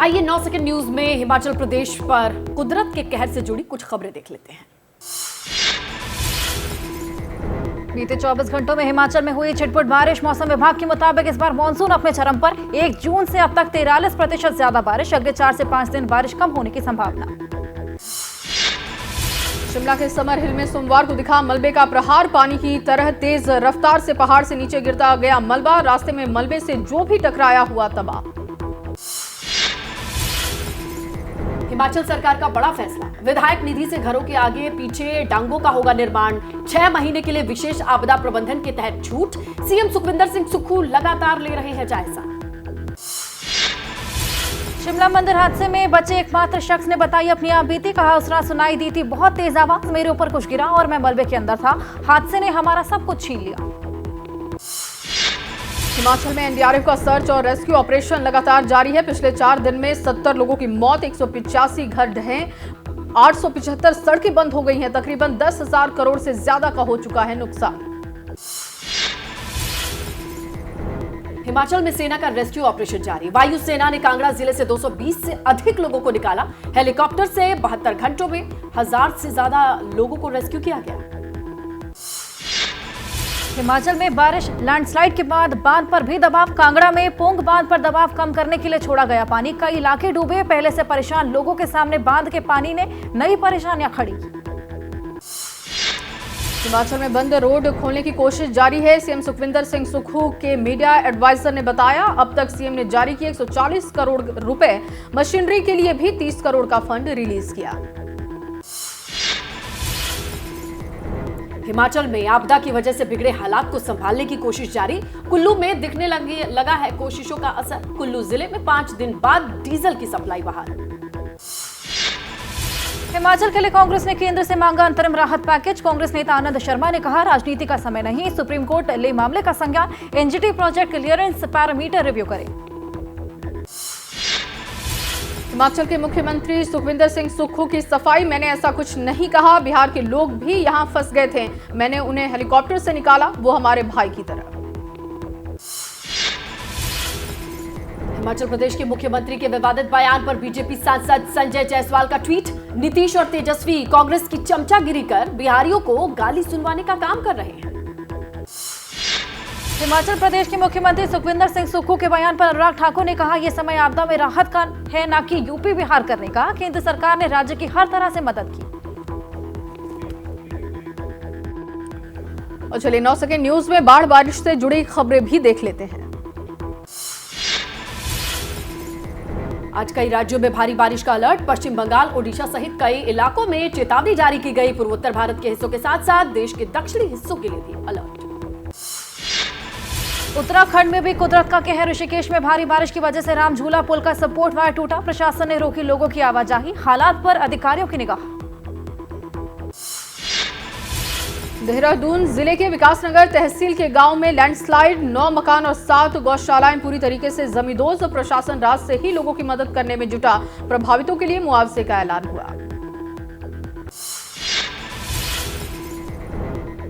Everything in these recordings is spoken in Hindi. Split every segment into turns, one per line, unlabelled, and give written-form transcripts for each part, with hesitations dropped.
आइए 9 सेकंड न्यूज में हिमाचल प्रदेश पर कुदरत के कहर से जुड़ी कुछ खबरें देख लेते हैं।
बीते 24 घंटों में हिमाचल में हुई छिटपुट बारिश। मौसम विभाग के मुताबिक इस बार मानसून अपने चरम पर। 1 जून से अब तक 43% ज्यादा बारिश। अगले 4 से 5 दिन बारिश कम होने की संभावना।
शिमला के समर हिल में सोमवार को दिखा मलबे का प्रहार। पानी की तरह तेज रफ्तार से पहाड़ से नीचे गिरता गया मलबा। रास्ते में मलबे से जो भी टकराया हुआ तबाह।
हिमाचल सरकार का बड़ा फैसला। विधायक निधि से घरों के आगे पीछे डांगों का होगा निर्माण। 6 महीने के लिए विशेष आपदा प्रबंधन के तहत छूट। सीएम सुखविंदर सिंह सुक्खू लगातार ले रहे हैं जायजा।
शिमला मंदिर हादसे में बचे एकमात्र शख्स ने बताई अपनी आप बीती। कहा उसने सुनाई दी थी बहुत तेज आवाज, मेरे ऊपर कुछ गिरा और मैं मलबे के अंदर था। हादसे ने हमारा सब कुछ छीन लिया।
हिमाचल में एनडीआरएफ का सर्च और रेस्क्यू ऑपरेशन लगातार जारी है। पिछले 4 दिन में 70 लोगों की मौत, 185 घर ढहे, 875 सड़कें बंद हो गई हैं। तकरीबन 10,000 करोड़ से ज्यादा का हो चुका है नुकसान।
हिमाचल में सेना का रेस्क्यू ऑपरेशन जारी। वायु सेना ने कांगड़ा जिले से 220 से अधिक लोगों को निकाला। हेलीकॉप्टर से 72 घंटों में 1000 से ज्यादा लोगों को रेस्क्यू किया गया।
हिमाचल में बारिश, लैंडस्लाइड के बाद बांध पर भी दबाव। कांगड़ा में पोंग बांध पर दबाव कम करने के लिए छोड़ा गया पानी। कई इलाके डूबे। पहले से परेशान लोगों के सामने बांध के पानी ने नई परेशानियां खड़ी।
हिमाचल में बंद रोड खोलने की कोशिश जारी है। सीएम सुखविंदर सिंह सुक्खू के मीडिया एडवाइजर ने बताया अब तक सीएम ने जारी किए 140 करोड़ रुपए। मशीनरी के लिए भी 30 करोड़ का फंड रिलीज किया।
हिमाचल में आपदा की वजह से बिगड़े हालात को संभालने की कोशिश जारी। कुल्लू में दिखने लगा है कोशिशों का असर। कुल्लू जिले में 5 दिन बाद डीजल की सप्लाई बहाल।
हिमाचल के लिए कांग्रेस ने केंद्र से मांगा अंतरिम राहत पैकेज। कांग्रेस नेता आनंद शर्मा ने कहा राजनीति का समय नहीं, सुप्रीम कोर्ट ले मामले का संज्ञान। NGT project clearance parameter review करे।
हिमाचल के मुख्यमंत्री सुखविंदर सिंह सुक्खू की सफाई। मैंने ऐसा कुछ नहीं कहा। बिहार के लोग भी यहां फंस गए थे। मैंने उन्हें हेलीकॉप्टर से निकाला, वो हमारे भाई की तरह।
हिमाचल प्रदेश के मुख्यमंत्री के विवादित बयान पर बीजेपी सांसद संजय जायसवाल का ट्वीट। नीतीश और तेजस्वी कांग्रेस की चमचागिरी कर बिहारियों को गाली सुनवाने का काम कर रहे हैं।
हिमाचल प्रदेश के मुख्यमंत्री सुखविंदर सिंह सुक्खू के बयान पर अनुराग ठाकुर ने कहा यह समय आपदा में राहत का है, न कि यूपी बिहार करने का। केंद्र सरकार ने राज्य की हर तरह से मदद की।
और चलिए 9 सेकंड न्यूज में बाढ़ बारिश से जुड़ी खबरें भी देख लेते हैं।
आज कई राज्यों में भारी बारिश का अलर्ट। पश्चिम बंगाल, ओडिशा सहित कई इलाकों में चेतावनी जारी की गई। पूर्वोत्तर भारत के हिस्सों के साथ साथ देश के दक्षिणी हिस्सों के लिए भी अलर्ट।
उत्तराखंड में भी कुदरत का कहर। ऋषिकेश में भारी बारिश की वजह से रामझूला पुल का सपोर्ट वायर टूटा। प्रशासन ने रोकी लोगों की आवाजाही। हालात पर अधिकारियों की निगाह।
देहरादून जिले के विकासनगर तहसील के गांव में लैंडस्लाइड। 9 मकान और 7 गौशालाएं पूरी तरीके से जमींदोज। प्रशासन रात से ही लोगों की मदद करने में जुटा। प्रभावितों के लिए मुआवजे का ऐलान हुआ।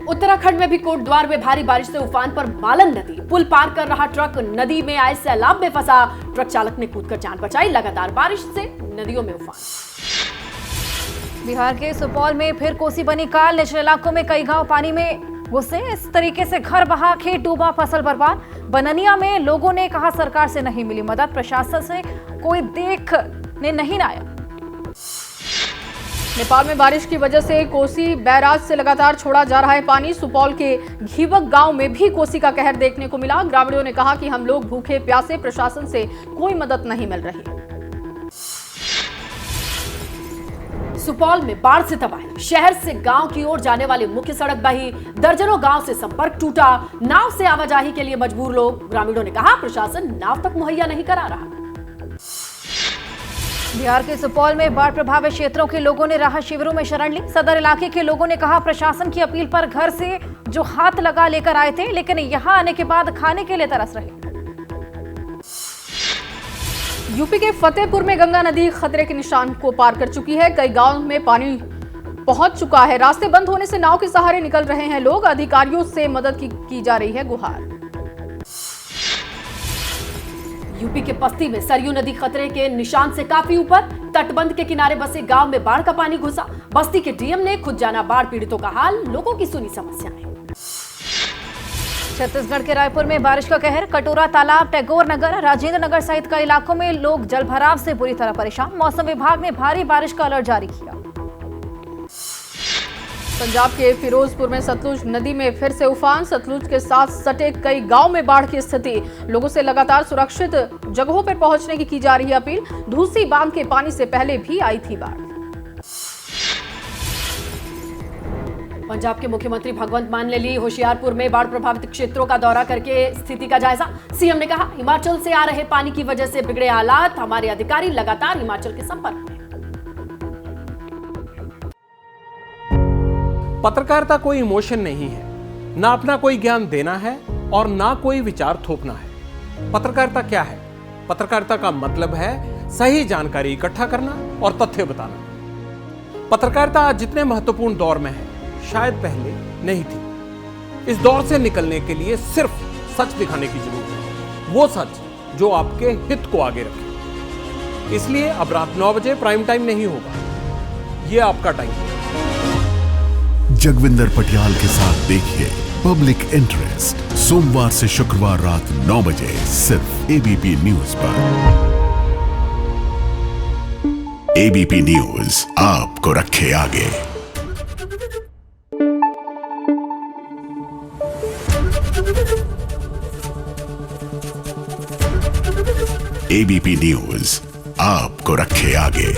उत्तराखंड में भी कोटद्वार में भारी बारिश से उफान पर मालन नदी। पुल पार कर रहा ट्रक नदी में आए सैलाब में फंसा। ट्रक चालक ने कूदकर जान बचाई। लगातार बारिश से नदियों में उफान।
बिहार के सुपौल में फिर कोसी बनी काल। निचले इलाकों में कई गांव पानी में घुसे। इस तरीके से घर बहा, खेत डूबा, फसल बर्बाद। बननिया में लोगों ने कहा सरकार से नहीं मिली मदद। प्रशासन से कोई देखने नहीं आया।
नेपाल में बारिश की वजह से कोसी बैराज से लगातार छोड़ा जा रहा है पानी। सुपौल के घीवक गांव में भी कोसी का कहर देखने को मिला। ग्रामीणों ने कहा कि हम लोग भूखे प्यासे, प्रशासन से कोई मदद नहीं मिल रही।
सुपौल में बाढ़ से तबाही। शहर से गांव की ओर जाने वाली मुख्य सड़क बही। दर्जनों गांव से संपर्क टूटा। नाव से आवाजाही के लिए मजबूर लोग। ग्रामीणों ने कहा प्रशासन नाव तक मुहैया नहीं करा रहा।
बिहार के सुपौल में बाढ़ प्रभावित क्षेत्रों के लोगों ने राहत शिविरों में शरण ली। सदर इलाके के लोगों ने कहा प्रशासन की अपील पर घर से जो हाथ लगा लेकर आए थे, लेकिन यहां आने के बाद खाने के लिए तरस रहे।
यूपी के फतेहपुर में गंगा नदी खतरे के निशान को पार कर चुकी है। कई गांव में पानी पहुंच चुका है। रास्ते बंद होने से नाव के सहारे निकल रहे हैं लोग। अधिकारियों से मदद की जा रही है गुहार।
यूपी के बस्ती में सरयू नदी खतरे के निशान से काफी ऊपर, तटबंध के किनारे बसे गांव में बाढ़ का पानी घुसा। बस्ती के डीएम ने खुद जाना बाढ़ पीड़ितों का हाल, लोगों की सुनी समस्याएं।
छत्तीसगढ़ के रायपुर में बारिश का कहर, कटोरा तालाब, टैगोर नगर, राजेंद्र नगर सहित कई इलाकों में लोग जलभराव से बुरी तरह परेशान। मौसम विभाग ने भारी बारिश का अलर्ट जारी किया।
पंजाब के फिरोजपुर में सतलुज नदी में फिर से उफान, सतलुज के साथ सटे कई गांव में बाढ़ की स्थिति। लोगों से लगातार सुरक्षित जगहों पर पहुंचने की जा रही है अपील। धूसी बांध के पानी से पहले भी आई थी बाढ़।
पंजाब के मुख्यमंत्री भगवंत मान ने ली होशियारपुर में बाढ़ प्रभावित क्षेत्रों का दौरा करके स्थिति का जायजा। सीएम ने कहा, हिमाचल से आ रहे पानी की वजह से बिगड़े हालात, हमारे अधिकारी लगातार हिमाचल के संपर्क में।
पत्रकारिता कोई इमोशन नहीं है, ना अपना कोई ज्ञान देना है और ना कोई विचार थोपना है। पत्रकारिता क्या है? पत्रकारिता का मतलब है सही जानकारी इकट्ठा करना और तथ्य बताना। पत्रकारिता आज जितने महत्वपूर्ण दौर में है, शायद पहले नहीं थी। इस दौर से निकलने के लिए सिर्फ सच दिखाने की जरूरत है, वो सच जो आपके हित को आगे रखे। इसलिए अब रात 9 बजे प्राइम टाइम नहीं होगा, ये आपका टाइम है।
जगविंदर पटियाल के साथ देखिए पब्लिक इंटरेस्ट, सोमवार से शुक्रवार रात 9 बजे सिर्फ एबीपी न्यूज पर। एबीपी न्यूज आपको रखे आगे। एबीपी न्यूज आपको रखे आगे।